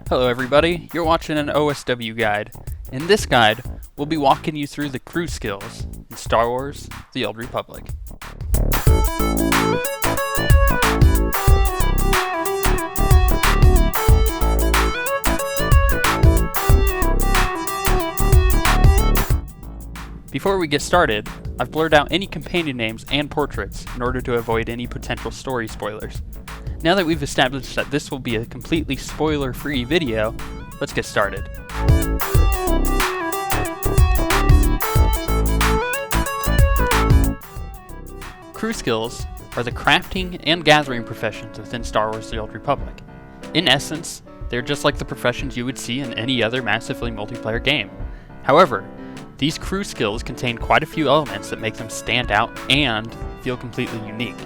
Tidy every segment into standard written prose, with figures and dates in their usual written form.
Hello everybody, you're watching an OSW guide. In this guide, we'll be walking you through the crew skills in Star Wars: The Old Republic. Before we get started, I've blurred out any companion names and portraits in order to avoid any potential story spoilers. Now that we've established that this will be a completely spoiler-free video, let's get started. Crew skills are the crafting and gathering professions within Star Wars: The Old Republic. In essence, they're just like the professions you would see in any other massively multiplayer game. However, these crew skills contain quite a few elements that make them stand out and feel completely unique.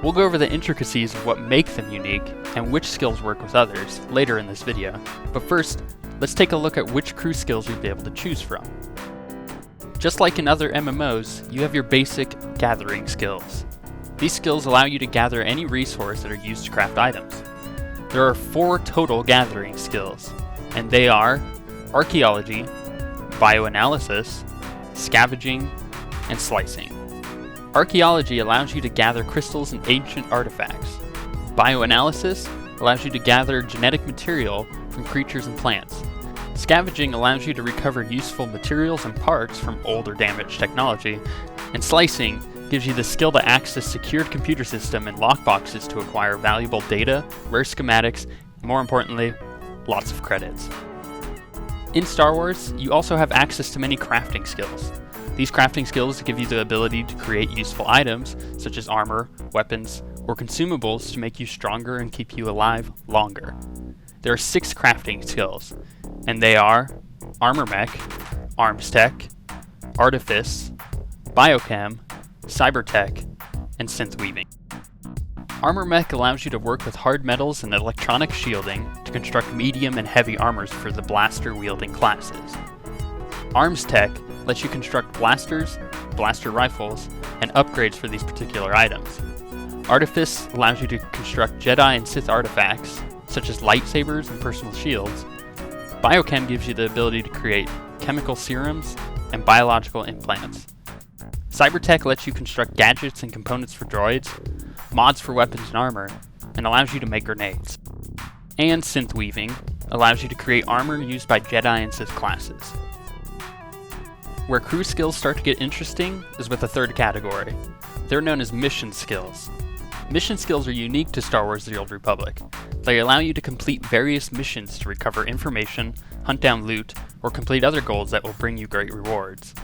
We'll go over the intricacies of what make them unique and which skills work with others later in this video, but first, let's take a look at which crew skills you'd be able to choose from. Just like in other MMOs, you have your basic gathering skills. These skills allow you to gather any resource that are used to craft items. There are 4 total gathering skills, and they are archaeology, bioanalysis, scavenging, and slicing. Archaeology allows you to gather crystals and ancient artifacts. Bioanalysis allows you to gather genetic material from creatures and plants. Scavenging allows you to recover useful materials and parts from old or damaged technology. And slicing gives you the skill to access secured computer system and lockboxes to acquire valuable data, rare schematics, and more importantly, lots of credits. In Star Wars, you also have access to many crafting skills. These crafting skills give you the ability to create useful items, such as armor, weapons, or consumables to make you stronger and keep you alive longer. There are 6 crafting skills, and they are Armor Mech, Arms Tech, Artifice, Biochem, Cyber Tech, and Synth Weaving. Armor Mech allows you to work with hard metals and electronic shielding to construct medium and heavy armors for the blaster-wielding classes. Arms Tech lets you construct blasters, blaster rifles, and upgrades for these particular items. Artifice allows you to construct Jedi and Sith artifacts, such as lightsabers and personal shields. Biochem gives you the ability to create chemical serums and biological implants. Cybertech lets you construct gadgets and components for droids, mods for weapons and armor, and allows you to make grenades. And Synth Weaving allows you to create armor used by Jedi and Sith classes. Where crew skills start to get interesting is with the third category. They're known as mission skills. Mission skills are unique to Star Wars: The Old Republic. They allow you to complete various missions to recover information, hunt down loot, or complete other goals that will bring you great rewards.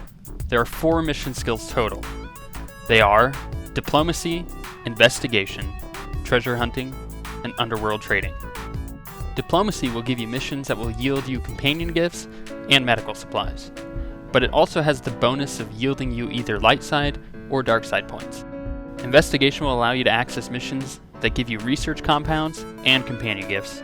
There are 4 mission skills total. They are diplomacy, investigation, treasure hunting, and underworld trading. Diplomacy will give you missions that will yield you companion gifts and medical supplies, but it also has the bonus of yielding you either light side or dark side points. Investigation will allow you to access missions that give you research compounds and companion gifts.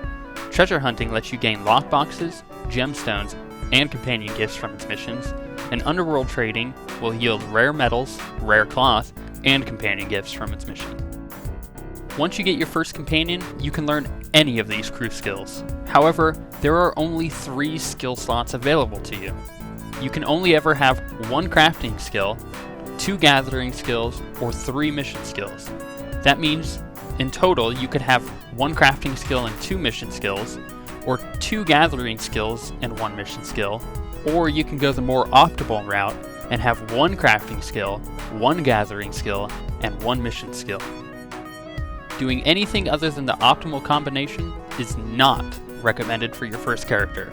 Treasure hunting lets you gain lockboxes, gemstones, and companion gifts from its missions, and underworld trading will yield rare metals, rare cloth, and companion gifts from its mission. Once you get your first companion, you can learn any of these crew skills. However, there are only 3 skill slots available to you. You can only ever have 1 crafting skill, 2 gathering skills, or 3 mission skills. That means, in total, you could have 1 crafting skill and 2 mission skills, or 2 gathering skills and 1 mission skill, or you can go the more optimal route and have 1 crafting skill, 1 gathering skill, and 1 mission skill. Doing anything other than the optimal combination is not recommended for your first character,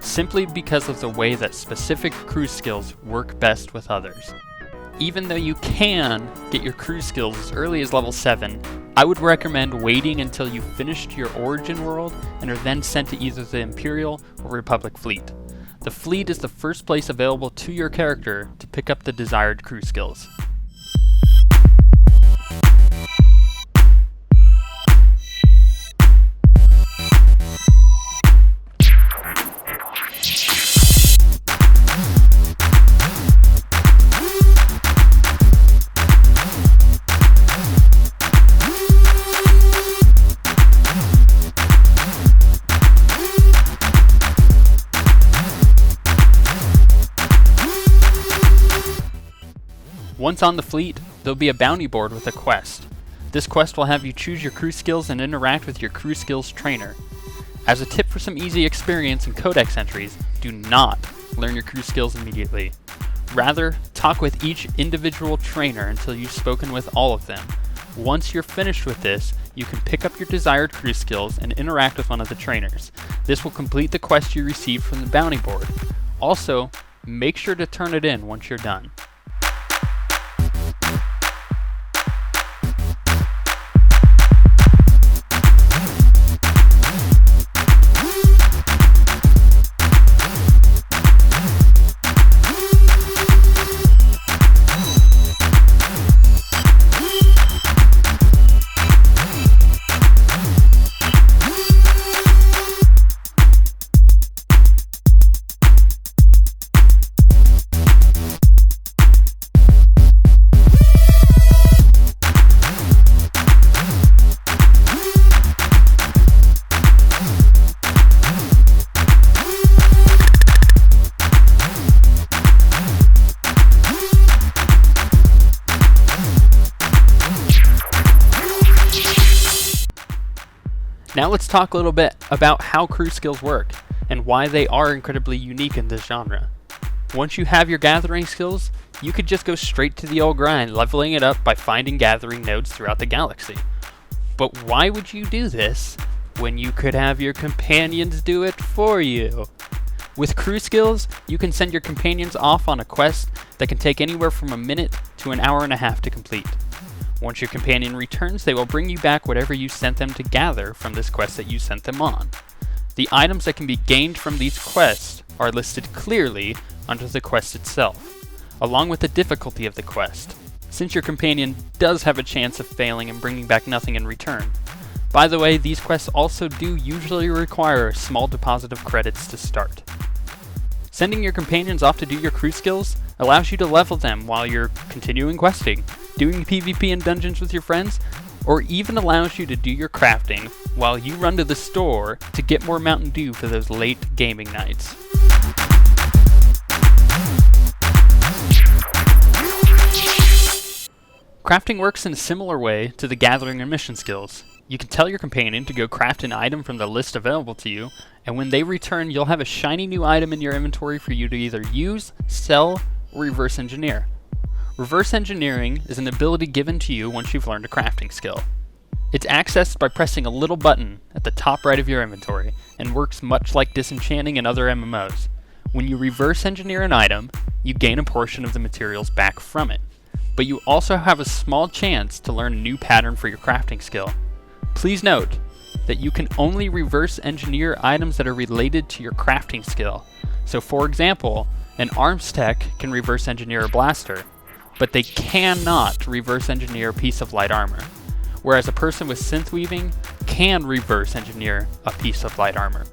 simply because of the way that specific crew skills work best with others. Even though you can get your crew skills as early as level 7, I would recommend waiting until you've finished your origin world and are then sent to either the Imperial or Republic fleet. The fleet is the first place available to your character to pick up the desired crew skills. Once on the fleet, there'll be a bounty board with a quest. This quest will have you choose your crew skills and interact with your crew skills trainer. As a tip for some easy experience and codex entries, do not learn your crew skills immediately. Rather, talk with each individual trainer until you've spoken with all of them. Once you're finished with this, you can pick up your desired crew skills and interact with one of the trainers. This will complete the quest you received from the bounty board. Also, make sure to turn it in once you're done. Now let's talk a little bit about how crew skills work, and why they are incredibly unique in this genre. Once you have your gathering skills, you could just go straight to the old grind, leveling it up by finding gathering nodes throughout the galaxy. But why would you do this when you could have your companions do it for you? With crew skills, you can send your companions off on a quest that can take anywhere from a minute to an hour and a half to complete. Once your companion returns, they will bring you back whatever you sent them to gather from this quest that you sent them on. The items that can be gained from these quests are listed clearly under the quest itself, along with the difficulty of the quest, since your companion does have a chance of failing and bringing back nothing in return. By the way, these quests also do usually require a small deposit of credits to start. Sending your companions off to do your crew skills allows you to level them while you're continuing questing, doing PvP in dungeons with your friends, or even allows you to do your crafting while you run to the store to get more Mountain Dew for those late gaming nights. Crafting works in a similar way to the gathering and mission skills. You can tell your companion to go craft an item from the list available to you, and when they return, you'll have a shiny new item in your inventory for you to either use, sell, or reverse engineer. Reverse engineering is an ability given to you once you've learned a crafting skill. It's accessed by pressing a little button at the top right of your inventory, and works much like disenchanting in other MMOs. When you reverse engineer an item, you gain a portion of the materials back from it, but you also have a small chance to learn a new pattern for your crafting skill. Please note that you can only reverse engineer items that are related to your crafting skill. So for example, an arms tech can reverse engineer a blaster, but they cannot reverse engineer a piece of light armor, whereas a person with synth weaving can reverse engineer a piece of light armor.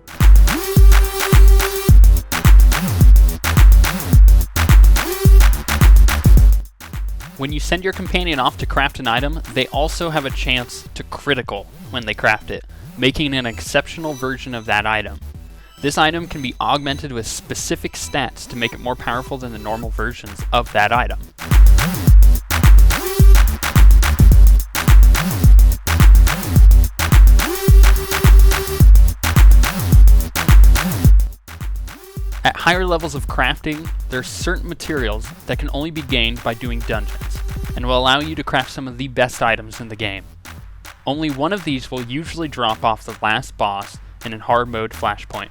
When you send your companion off to craft an item, they also have a chance to critical when they craft it, making an exceptional version of that item. This item can be augmented with specific stats to make it more powerful than the normal versions of that item. At higher levels of crafting, there are certain materials that can only be gained by doing dungeons, and will allow you to craft some of the best items in the game. Only one of these will usually drop off the last boss in hard mode Flashpoint,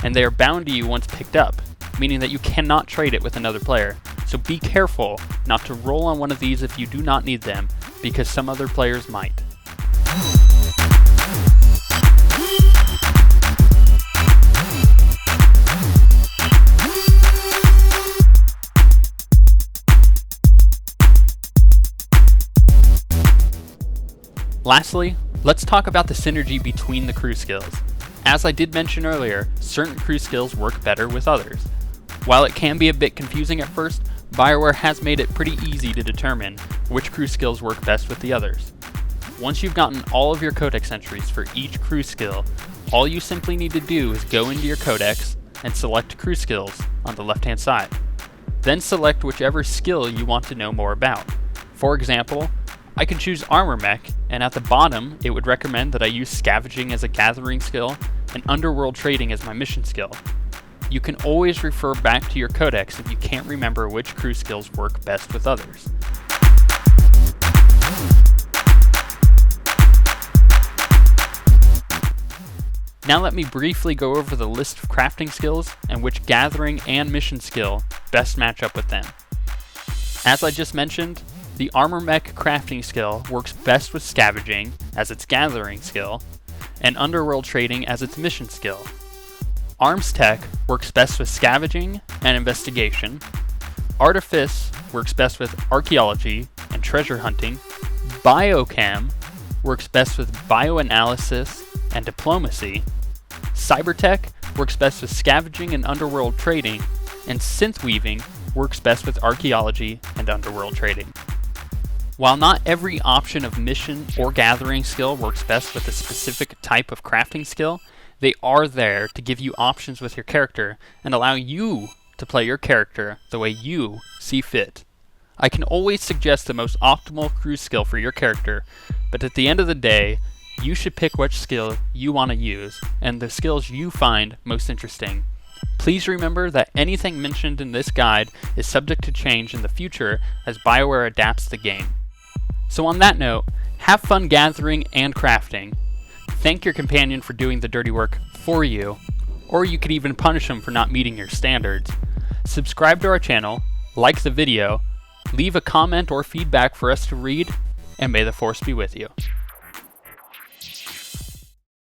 and they are bound to you once picked up, meaning that you cannot trade it with another player, so be careful not to roll on one of these if you do not need them, because some other players might. Lastly, let's talk about the synergy between the crew skills. As I did mention earlier, certain crew skills work better with others. While it can be a bit confusing at first, BioWare has made it pretty easy to determine which crew skills work best with the others. Once you've gotten all of your codex entries for each crew skill, all you simply need to do is go into your codex and select crew skills on the left-hand side. Then select whichever skill you want to know more about. For example, I can choose Armor Mech, and at the bottom it would recommend that I use Scavenging as a gathering skill and Underworld Trading as my mission skill. You can always refer back to your codex if you can't remember which crew skills work best with others. Now let me briefly go over the list of crafting skills and which gathering and mission skill best match up with them. As I just mentioned, the Armor Mech crafting skill works best with Scavenging as its gathering skill, and Underworld Trading as its mission skill. Arms Tech works best with Scavenging and Investigation. Artifice works best with Archaeology and Treasure Hunting. Biochem works best with Bioanalysis and Diplomacy. Cybertech works best with Scavenging and Underworld Trading, and Synthweaving works best with Archaeology and Underworld Trading. While not every option of mission or gathering skill works best with a specific type of crafting skill, they are there to give you options with your character and allow you to play your character the way you see fit. I can always suggest the most optimal crew skill for your character, but at the end of the day, you should pick which skill you want to use and the skills you find most interesting. Please remember that anything mentioned in this guide is subject to change in the future as BioWare adapts the game. So on that note, have fun gathering and crafting. Thank your companion for doing the dirty work for you, or you could even punish them for not meeting your standards. Subscribe to our channel, like the video, leave a comment or feedback for us to read, and may the Force be with you.